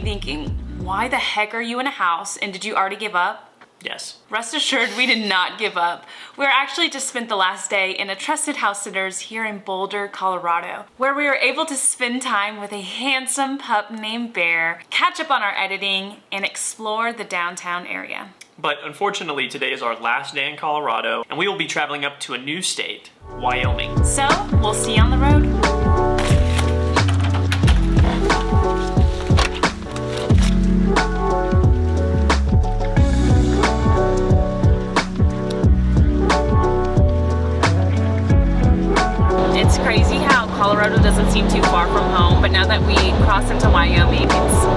thinking, why the heck are you in a house and did you already give up? Yes. Rest assured, we did not give up. We actually just spent the last day in a trusted house sitters here in Boulder, Colorado, where we were able to spend time with a handsome pup named Bear, catch up on our editing, and explore the downtown area. But unfortunately, today is our last day in Colorado, and we will be traveling up to a new state, Wyoming. So, we'll see you on the road. It's crazy how Colorado doesn't seem too far from home, but now that we cross into Wyoming,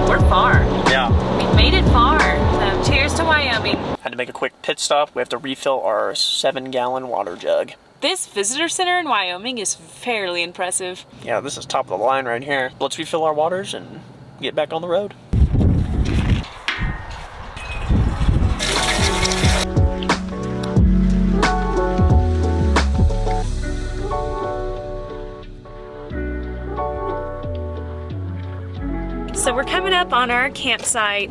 we're far. Yeah. We've made it far. So cheers to Wyoming. Had to make a quick pit stop. We have to refill our 7-gallon water jug. This visitor center in Wyoming is fairly impressive. Yeah, this is top of the line right here. Let's refill our waters and get back on the road. So we're coming up on our campsite.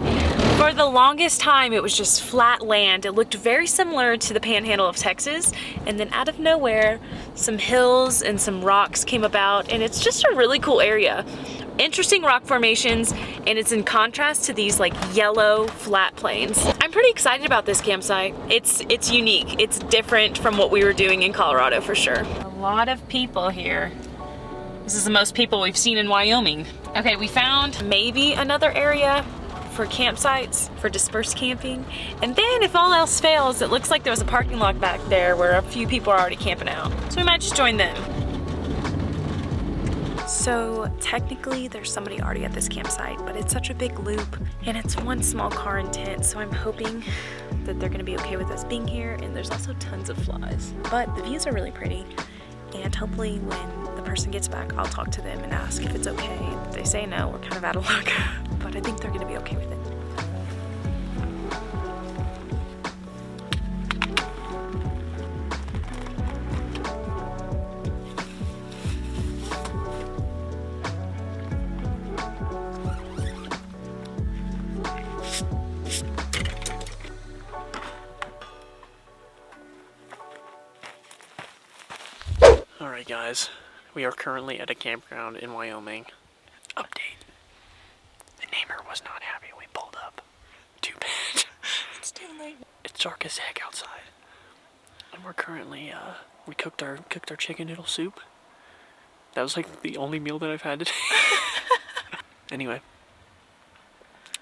For the longest time, it was just flat land. It looked very similar to the panhandle of Texas. And then out of nowhere, some hills and some rocks came about. And it's just a really cool area. Interesting rock formations, and it's in contrast to these like yellow flat plains. I'm pretty excited about this campsite. It's unique. It's different from what we were doing in Colorado for sure. A lot of people here. This is the most people we've seen in Wyoming. Okay, we found maybe another area for campsites, for dispersed camping. And then if all else fails, it looks like there was a parking lot back there where a few people are already camping out. So we might just join them. So technically there's somebody already at this campsite, but it's such a big loop and it's one small car and tent. So I'm hoping that they're gonna be okay with us being here. And there's also tons of flies, but the views are really pretty. And hopefully when the person gets back, I'll talk to them and ask if it's okay. If they say no, we're kind of out of luck. But I think they're gonna be okay with it. Alright guys, we are currently at a campground in Wyoming. Update. The neighbor was not happy when we pulled up. Too bad. It's too late. It's dark as heck outside. And we're currently, we cooked our chicken noodle soup. That was like the only meal that I've had today. Anyway.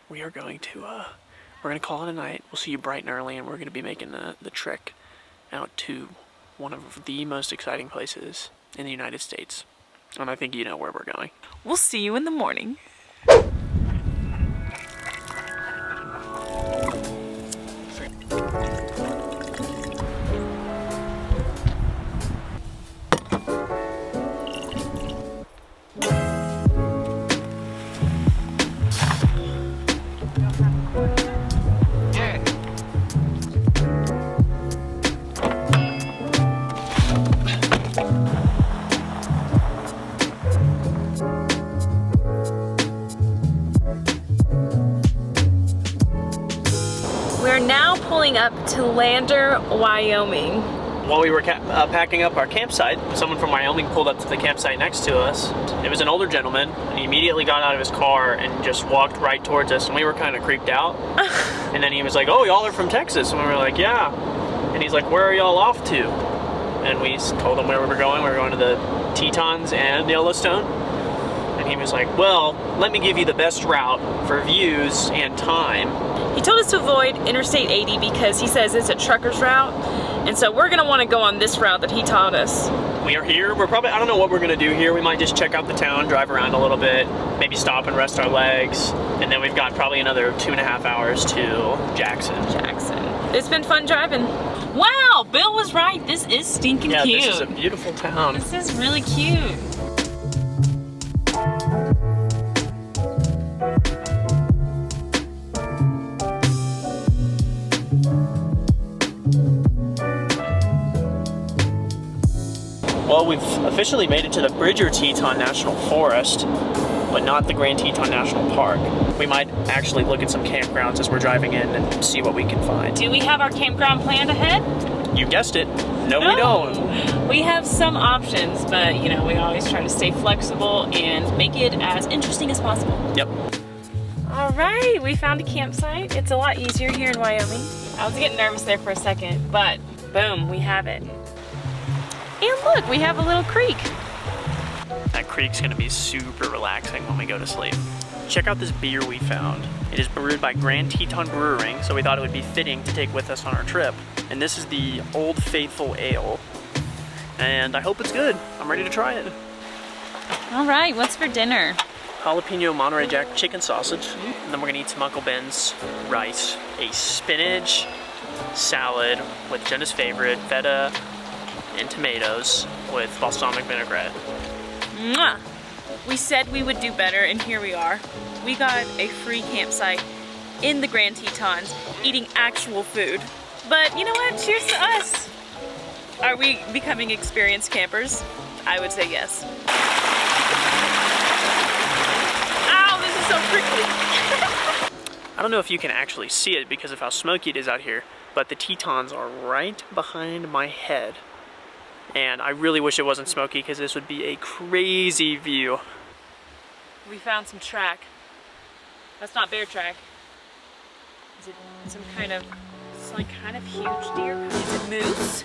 We are going to, we're gonna call it a night. We'll see you bright and early, and we're gonna be making the trek out to one of the most exciting places in the United States. And I think you know where we're going. We'll see you in the morning. We're now pulling up to Lander, Wyoming. While we were packing up our campsite, someone from Wyoming pulled up to the campsite next to us. It was an older gentleman, and he immediately got out of his car and just walked right towards us, and we were kind of creeped out. And then he was like, "Oh, y'all are from Texas?" And we were like, "Yeah." And he's like, "Where are y'all off to?" And we told him where we were going. We were going to the Tetons and Yellowstone. And he was like, "Well, let me give you the best route for views and time." He told us to avoid Interstate 80 because he says it's a trucker's route. And so we're gonna wanna go on this route that he taught us. We are here. We're probably, I don't know what we're gonna do here. We might just check out the town, drive around a little bit, maybe stop and rest our legs. And then we've got probably another 2.5 hours to Jackson. It's been fun driving. Wow, Bill was right. This is stinking cute. Yeah, this is a beautiful town. This is really cute. Well, we've officially made it to the Grand Teton National Forest. but not the Grand Teton National Park. We might actually look at some campgrounds as we're driving in and see what we can find. Do we have our campground planned ahead? You guessed it. No, we don't. We have some options, but you know, we always try to stay flexible and make it as interesting as possible. Yep. All right, we found a campsite. It's a lot easier here in Wyoming. I was getting nervous there for a second, but boom, we have it. And look, we have a little creek. That creek's gonna be super relaxing when we go to sleep. Check out this beer we found. It is brewed by Grand Teton Brewing, so we thought it would be fitting to take with us on our trip. And this is the Old Faithful Ale. And I hope it's good. I'm ready to try it. All right, what's for dinner? Jalapeno Monterey Jack chicken sausage. And then we're gonna eat some Uncle Ben's rice. A spinach salad with Jenna's favorite, feta and tomatoes with balsamic vinaigrette. Mwah! We said we would do better, and here we are. We got a free campsite in the Grand Tetons, eating actual food. But you know what? Cheers to us. Are we becoming experienced campers? I would say yes. Ow, this is so prickly. I don't know if you can actually see it because of how smoky it is out here, but the Tetons are right behind my head. And I really wish it wasn't smoky because this would be a crazy view. We found some track. That's not bear track. Is it some kind of, it's like kind of huge deer? Is it moose?